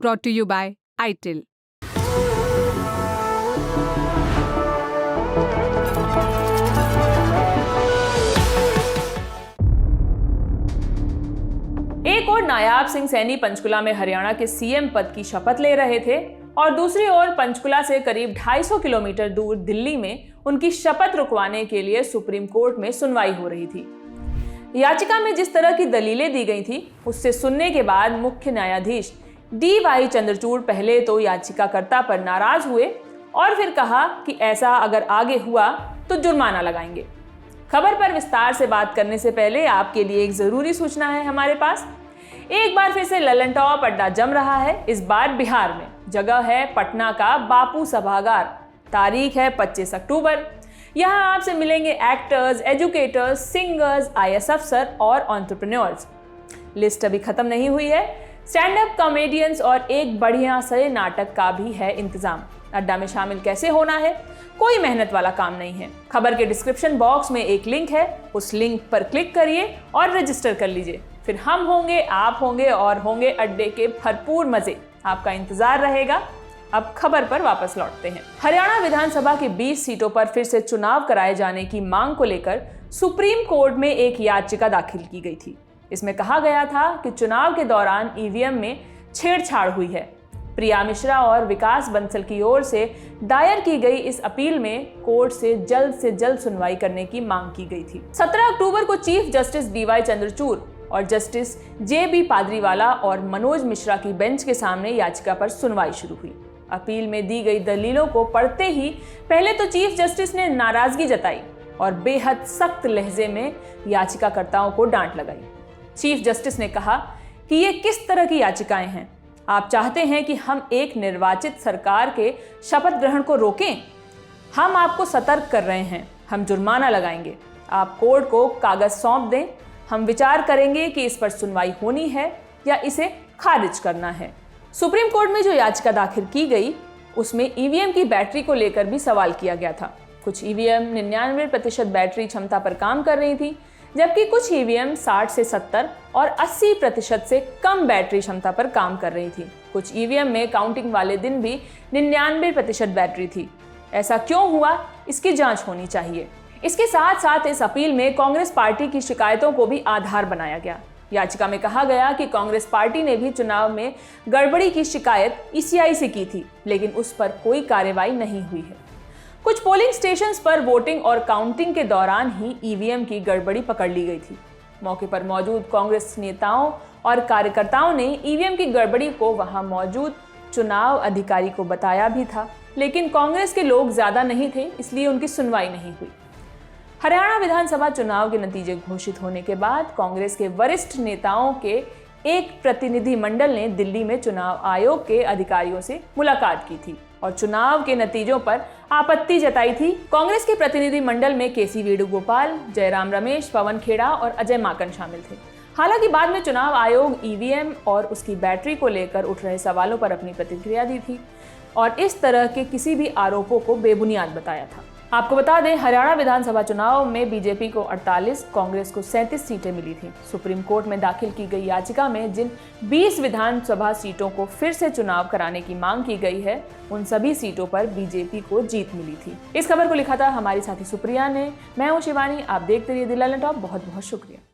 brought to you by ITIL। एक और नायाब सिंह सैनी पंचकुला में हरियाणा के सीएम पद की शपथ ले रहे थे और दूसरी ओर पंचकुला से करीब 250 किलोमीटर दूर दिल्ली में उनकी शपथ रुकवाने के लिए सुप्रीम कोर्ट में सुनवाई हो रही थी। याचिका में जिस तरह की दलीलें दी गई थी उससे सुनने के बाद मुख्य न्यायाधीश DY चंद्रचूड़ पहले तो याचिकाकर्ता पर नाराज हुए और फिर कहा कि ऐसा अगर आगे हुआ तो जुर्माना लगाएंगे। खबर पर विस्तार से बात करने से पहले आपके लिए एक जरूरी सूचना है हमारे पास। एक बार फिर से ललन टॉप अड्डा जम रहा है, इस बार बिहार में। जगह है पटना का बापू सभागार। तारीख है 25 अक्टूबर। यहाँ आपसे मिलेंगे एक्टर्स, एजुकेटर्स, सिंगर्स, IAS अफसर और एंटरप्रेन्योर्स। लिस्ट अभी खत्म नहीं हुई है। स्टैंड अप कॉमेडियंस और एक बढ़िया से नाटक का भी है इंतजाम। अड्डा में शामिल कैसे होना है? कोई मेहनत वाला काम नहीं है। खबर के डिस्क्रिप्शन बॉक्स में एक लिंक है, उस लिंक पर क्लिक करिए और रजिस्टर कर लीजिए। फिर हम होंगे, आप होंगे और होंगे अड्डे के भरपूर मजे। आपका इंतजार रहेगा। अब खबर पर वापस लौटते हैं। हरियाणा विधानसभा की 20 सीटों पर फिर से चुनाव कराए जाने की मांग को लेकर सुप्रीम कोर्ट में एक याचिका दाखिल की गई थी। इसमें कहा गया था कि चुनाव के दौरान EVM में छेड़छाड़ हुई है। प्रिया मिश्रा और विकास बंसल की ओर से दायर की गई इस अपील में कोर्ट से जल्द सुनवाई करने की मांग की गई थी। 17 अक्टूबर को चीफ जस्टिस DY चंद्रचूड़ और जस्टिस JB पादरीवाला और मनोज मिश्रा की बेंच के सामने याचिका पर सुनवाई शुरू हुई। अपील में दी गई दलीलों को पढ़ते ही पहले तो चीफ जस्टिस ने नाराजगी जताई और बेहद सख्त लहजे में याचिकाकर्ताओं को डांट लगाई। चीफ जस्टिस ने कहा कि ये किस तरह की याचिकाएं हैं? आप चाहते हैं कि हम एक निर्वाचित सरकार के शपथ ग्रहण को रोकें? हम आपको सतर्क कर रहे हैं, हम जुर्माना लगाएंगे। आप कोर्ट को कागज सौंप दें, हम विचार करेंगे कि इस पर सुनवाई होनी है या इसे खारिज करना है। सुप्रीम कोर्ट में जो याचिका दाखिल की गई उसमें EVM की बैटरी को लेकर भी सवाल किया गया था। कुछ EVM 99% बैटरी क्षमता पर काम कर रही थी, जबकि कुछ EVM 60 से 70 और 80% से कम बैटरी क्षमता पर काम कर रही थी। कुछ EVM में काउंटिंग वाले दिन भी 99% बैटरी थी। ऐसा क्यों हुआ, इसकी जांच होनी चाहिए। इसके साथ साथ इस अपील में कांग्रेस पार्टी की शिकायतों को भी आधार बनाया गया। याचिका में कहा गया कि कांग्रेस पार्टी ने भी चुनाव में गड़बड़ी की शिकायत ECI से की थी, लेकिन उस पर कोई कार्रवाई नहीं हुई है। कुछ पोलिंग स्टेशंस पर वोटिंग और काउंटिंग के दौरान ही EVM की गड़बड़ी पकड़ ली गई थी। मौके पर मौजूद कांग्रेस नेताओं और कार्यकर्ताओं ने EVM की गड़बड़ी को वहां मौजूद चुनाव अधिकारी को बताया भी था, लेकिन कांग्रेस के लोग ज्यादा नहीं थे, इसलिए उनकी सुनवाई नहीं हुई। हरियाणा विधानसभा चुनाव के नतीजे घोषित होने के बाद कांग्रेस के वरिष्ठ नेताओं के एक प्रतिनिधिमंडल ने दिल्ली में चुनाव आयोग के अधिकारियों से मुलाकात की थी और चुनाव के नतीजों पर आपत्ति जताई थी। कांग्रेस के प्रतिनिधिमंडल में KC वेणुगोपाल, जयराम रमेश, पवन खेड़ा और अजय माकन शामिल थे। हालांकि बाद में चुनाव आयोग EVM और उसकी बैटरी को लेकर उठ रहे सवालों पर अपनी प्रतिक्रिया दी थी और इस तरह के किसी भी आरोपों को बेबुनियाद बताया था। आपको बता दें, हरियाणा विधानसभा चुनाव में बीजेपी को 48, कांग्रेस को 37 सीटें मिली थी। सुप्रीम कोर्ट में दाखिल की गई याचिका में जिन 20 विधानसभा सीटों को फिर से चुनाव कराने की मांग की गई है, उन सभी सीटों पर बीजेपी को जीत मिली थी। इस खबर को लिखा था हमारी साथी सुप्रिया ने। मैं हूं शिवानी, आप देखते रहिए द ललन टॉप। बहुत बहुत शुक्रिया।